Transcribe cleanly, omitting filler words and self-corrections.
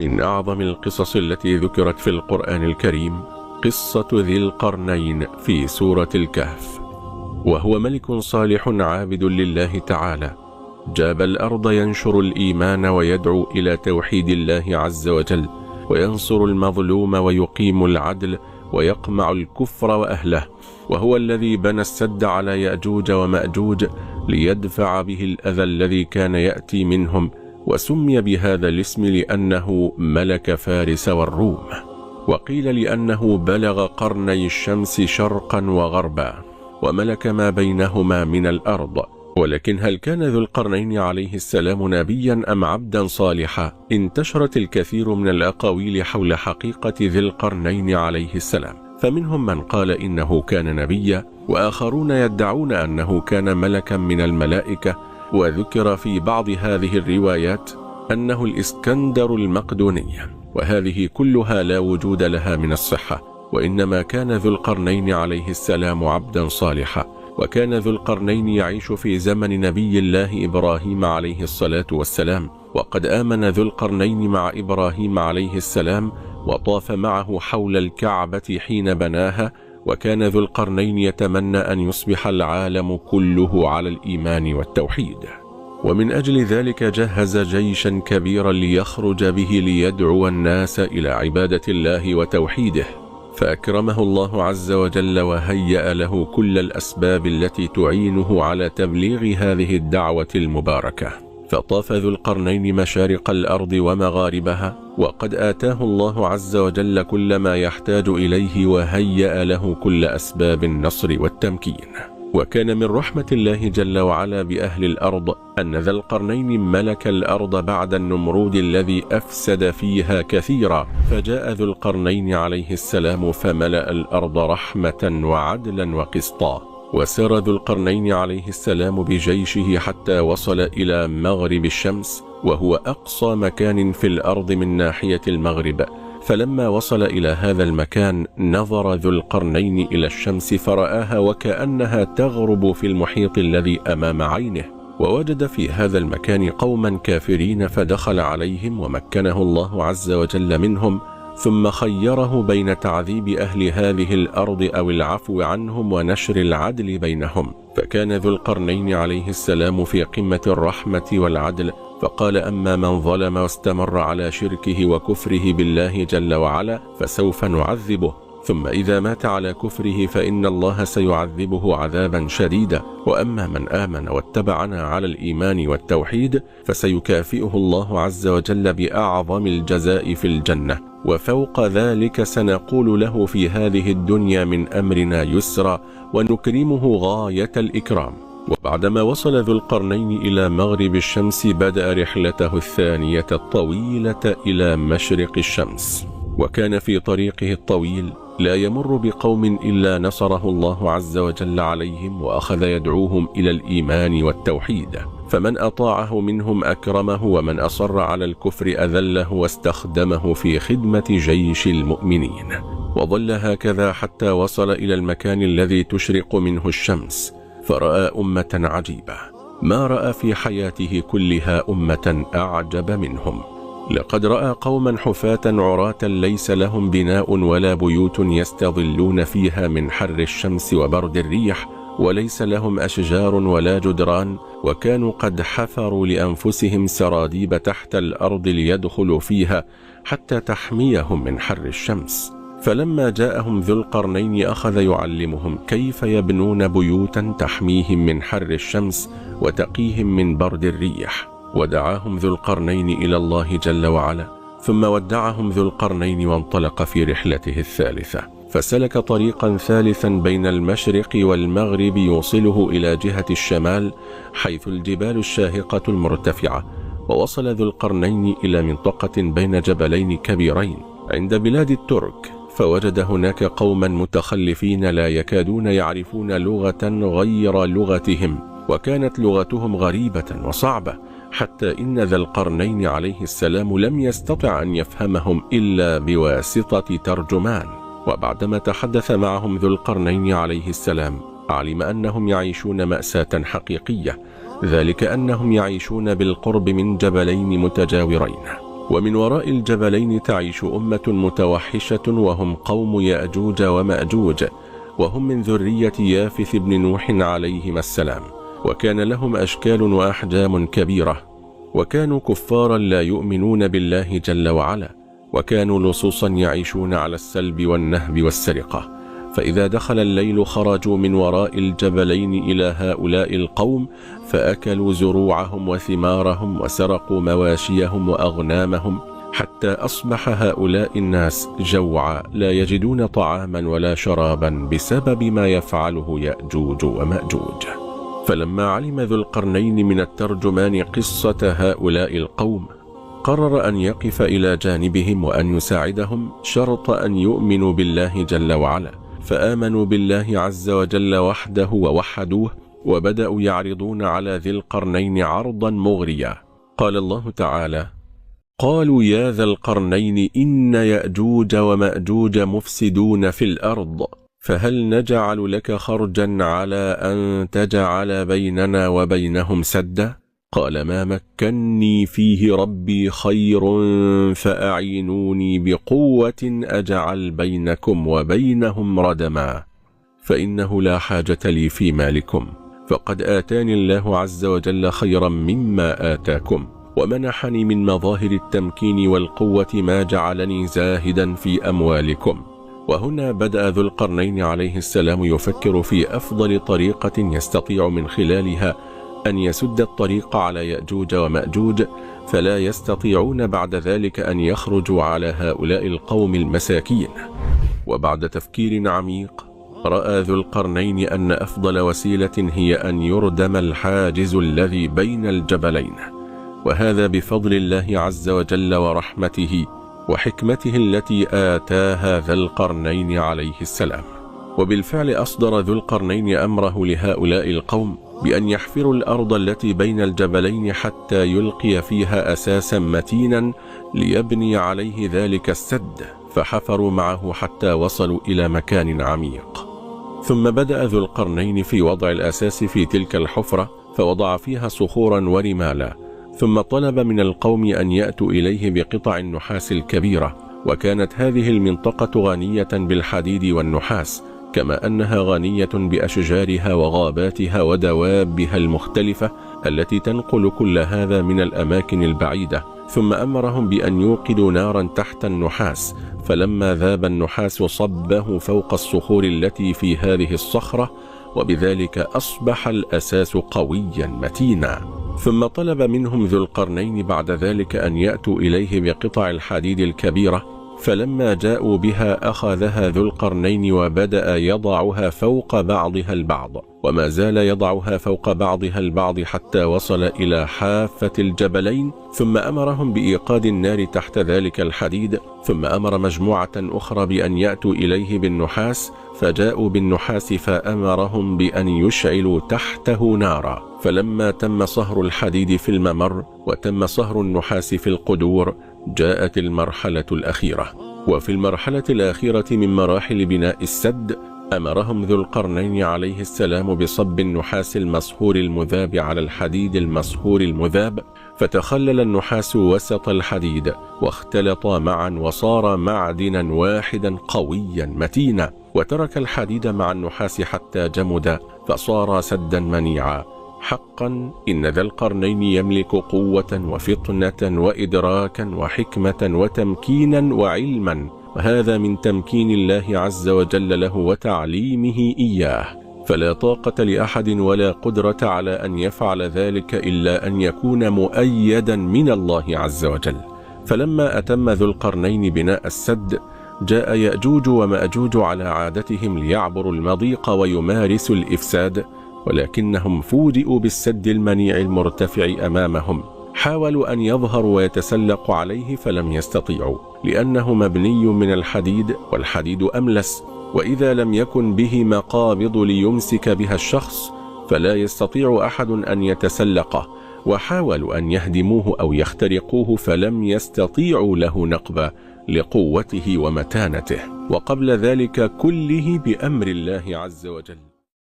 من أعظم القصص التي ذكرت في القرآن الكريم قصة ذي القرنين في سورة الكهف. وهو ملك صالح عابد لله تعالى، جاب الأرض ينشر الإيمان ويدعو إلى توحيد الله عز وجل، وينصر المظلوم ويقيم العدل ويقمع الكفر وأهله. وهو الذي بنى السد على يأجوج ومأجوج ليدفع به الأذى الذي كان يأتي منهم، وسمي بهذا الاسم لأنه ملك فارس والروم، وقيل لأنه بلغ قرني الشمس شرقا وغربا وملك ما بينهما من الأرض. ولكن هل كان ذو القرنين عليه السلام نبيا أم عبدا صالحا؟ انتشرت الكثير من الأقاويل حول حقيقة ذي القرنين عليه السلام، فمنهم من قال إنه كان نبيا، وآخرون يدعون أنه كان ملكا من الملائكة. وذكر في بعض هذه الروايات أنه الإسكندر المقدوني، وهذه كلها لا وجود لها من الصحة، وإنما كان ذو القرنين عليه السلام عبدا صالحا. وكان ذو القرنين يعيش في زمن نبي الله إبراهيم عليه الصلاة والسلام، وقد آمن ذو القرنين مع إبراهيم عليه السلام وطاف معه حول الكعبة حين بناها. وكان ذو القرنين يتمنى أن يصبح العالم كله على الإيمان والتوحيد، ومن أجل ذلك جهز جيشا كبيرا ليخرج به ليدعو الناس إلى عبادة الله وتوحيده، فأكرمه الله عز وجل وهيأ له كل الأسباب التي تعينه على تبليغ هذه الدعوة المباركة. فطاف ذو القرنين مشارق الأرض ومغاربها، وقد آتاه الله عز وجل كل ما يحتاج إليه وهيأ له كل أسباب النصر والتمكين. وكان من رحمة الله جل وعلا بأهل الأرض أن ذا القرنين ملك الأرض بعد النمرود الذي أفسد فيها كثيرا، فجاء ذو القرنين عليه السلام فملأ الأرض رحمة وعدلا وقسطا. وسار ذو القرنين عليه السلام بجيشه حتى وصل إلى مغرب الشمس، وهو أقصى مكان في الأرض من ناحية المغرب. فلما وصل إلى هذا المكان نظر ذو القرنين إلى الشمس فرآها وكأنها تغرب في المحيط الذي أمام عينه، ووجد في هذا المكان قوما كافرين فدخل عليهم ومكنه الله عز وجل منهم، ثم خيره بين تعذيب أهل هذه الأرض أو العفو عنهم ونشر العدل بينهم. فكان ذو القرنين عليه السلام في قمة الرحمة والعدل، فقال: أما من ظلم واستمر على شركه وكفره بالله جل وعلا فسوف نعذبه، ثم إذا مات على كفره فإن الله سيعذبه عذابا شديدا، وأما من آمن واتبعنا على الإيمان والتوحيد فسيكافئه الله عز وجل بأعظم الجزاء في الجنة، وفوق ذلك سنقول له في هذه الدنيا من أمرنا يسرا ونكرمه غاية الإكرام. وبعدما وصل ذو القرنين إلى مغرب الشمس بدأ رحلته الثانية الطويلة إلى مشرق الشمس. وكان في طريقه الطويل لا يمر بقوم إلا نصره الله عز وجل عليهم وأخذ يدعوهم إلى الإيمان والتوحيد، فمن أطاعه منهم أكرمه، ومن أصر على الكفر أذله واستخدمه في خدمة جيش المؤمنين. وظل هكذا حتى وصل إلى المكان الذي تشرق منه الشمس، فرأى أمة عجيبة ما رأى في حياته كلها أمة أعجب منهم. لقد رأى قوما حفاة عراة ليس لهم بناء ولا بيوت يستظلون فيها من حر الشمس وبرد الريح، وليس لهم أشجار ولا جدران، وكانوا قد حفروا لأنفسهم سراديب تحت الأرض ليدخلوا فيها حتى تحميهم من حر الشمس. فلما جاءهم ذو القرنين أخذ يعلمهم كيف يبنون بيوتا تحميهم من حر الشمس وتقيهم من برد الريح. ودعاهم ذو القرنين إلى الله جل وعلا، ثم ودعهم ذو القرنين وانطلق في رحلته الثالثة، فسلك طريقا ثالثا بين المشرق والمغرب يوصله إلى جهة الشمال حيث الجبال الشاهقة المرتفعة. ووصل ذو القرنين إلى منطقة بين جبلين كبيرين عند بلاد الترك، فوجد هناك قوما متخلفين لا يكادون يعرفون لغة غير لغتهم، وكانت لغتهم غريبة وصعبة، حتى إن ذا القرنين عليه السلام لم يستطع أن يفهمهم إلا بواسطة ترجمان. وبعدما تحدث معهم ذو القرنين عليه السلام علم أنهم يعيشون مأساة حقيقية، ذلك أنهم يعيشون بالقرب من جبلين متجاورين، ومن وراء الجبلين تعيش أمة متوحشة وهم قوم يأجوج ومأجوج، وهم من ذرية يافث بن نوح عليهما السلام، وكان لهم أشكال وأحجام كبيرة، وكانوا كفارا لا يؤمنون بالله جل وعلا، وكانوا لصوصا يعيشون على السلب والنهب والسرقة. فإذا دخل الليل خرجوا من وراء الجبلين إلى هؤلاء القوم، فأكلوا زروعهم وثمارهم وسرقوا مواشيهم وأغنامهم، حتى أصبح هؤلاء الناس جوعا لا يجدون طعاما ولا شرابا بسبب ما يفعله يأجوج ومأجوج. فلما علم ذو القرنين من الترجمان قصة هؤلاء القوم، قرر أن يقف إلى جانبهم وأن يساعدهم، شرط أن يؤمنوا بالله جل وعلا. فآمنوا بالله عز وجل وحده ووحدوه، وبدأوا يعرضون على ذي القرنين عرضا مغريا. قال الله تعالى: قالوا يا ذا القرنين إن يأجوج ومأجوج مفسدون في الأرض، فهل نجعل لك خرجا على أن تجعل بيننا وبينهم سدا؟ قال ما مكني فيه ربي خير فأعينوني بقوة أجعل بينكم وبينهم ردما، فإنه لا حاجة لي في مالكم، فقد آتاني الله عز وجل خيرا مما آتاكم، ومنحني من مظاهر التمكين والقوة ما جعلني زاهدا في أموالكم. وهنا بدأ ذو القرنين عليه السلام يفكر في أفضل طريقة يستطيع من خلالها أن يسد الطريق على يأجوج ومأجوج، فلا يستطيعون بعد ذلك أن يخرجوا على هؤلاء القوم المساكين. وبعد تفكير عميق، رأى ذو القرنين أن أفضل وسيلة هي أن يردم الحاجز الذي بين الجبلين، وهذا بفضل الله عز وجل ورحمته وحكمته التي آتاها ذا القرنين عليه السلام. وبالفعل أصدر ذو القرنين أمره لهؤلاء القوم بأن يحفروا الأرض التي بين الجبلين حتى يلقي فيها أساسا متينا ليبني عليه ذلك السد، فحفروا معه حتى وصلوا إلى مكان عميق. ثم بدأ ذو القرنين في وضع الأساس في تلك الحفرة، فوضع فيها صخورا ورمالا، ثم طلب من القوم أن يأتوا إليه بقطع النحاس الكبيرة. وكانت هذه المنطقة غنية بالحديد والنحاس، كما أنها غنية بأشجارها وغاباتها ودوابها المختلفة التي تنقل كل هذا من الأماكن البعيدة. ثم أمرهم بأن يوقدوا نارا تحت النحاس، فلما ذاب النحاس صبه فوق الصخور التي في هذه الصخرة، وبذلك أصبح الأساس قويا متينا. ثم طلب منهم ذو القرنين بعد ذلك أن يأتوا إليه بقطع الحديد الكبيرة، فلما جاءوا بها أخذها ذو القرنين وبدأ يضعها فوق بعضها البعض، وما زال يضعها فوق بعضها البعض حتى وصل إلى حافة الجبلين. ثم أمرهم بإيقاد النار تحت ذلك الحديد، ثم أمر مجموعة أخرى بأن يأتوا إليه بالنحاس، فجاءوا بالنحاس فأمرهم بأن يشعلوا تحته نارا. فلما تم صهر الحديد في الممر وتم صهر النحاس في القدور، جاءت المرحلة الأخيرة. وفي المرحلة الأخيرة من مراحل بناء السد، أمرهم ذو القرنين عليه السلام بصب النحاس المصهور المذاب على الحديد المصهور المذاب، فتخلل النحاس وسط الحديد واختلطا معا وصار معدنا واحدا قويا متينا، وترك الحديد مع النحاس حتى جمد فصار سدا منيعا. حقا إن ذا القرنين يملك قوة وفطنة وإدراكا وحكمة وتمكينا وعلما، وهذا من تمكين الله عز وجل له وتعليمه إياه، فلا طاقة لأحد ولا قدرة على أن يفعل ذلك إلا أن يكون مؤيدا من الله عز وجل. فلما أتم ذو القرنين بناء السد، جاء يأجوج ومأجوج على عادتهم ليعبروا المضيق ويمارسوا الإفساد، ولكنهم فوجئوا بالسد المنيع المرتفع أمامهم. حاولوا أن يظهروا ويتسلقوا عليه فلم يستطيعوا، لأنه مبني من الحديد، والحديد أملس، وإذا لم يكن به مقابض ليمسك بها الشخص فلا يستطيع أحد أن يتسلقه. وحاولوا أن يهدموه أو يخترقوه فلم يستطيعوا له نقبا لقوته ومتانته، وقبل ذلك كله بأمر الله عز وجل.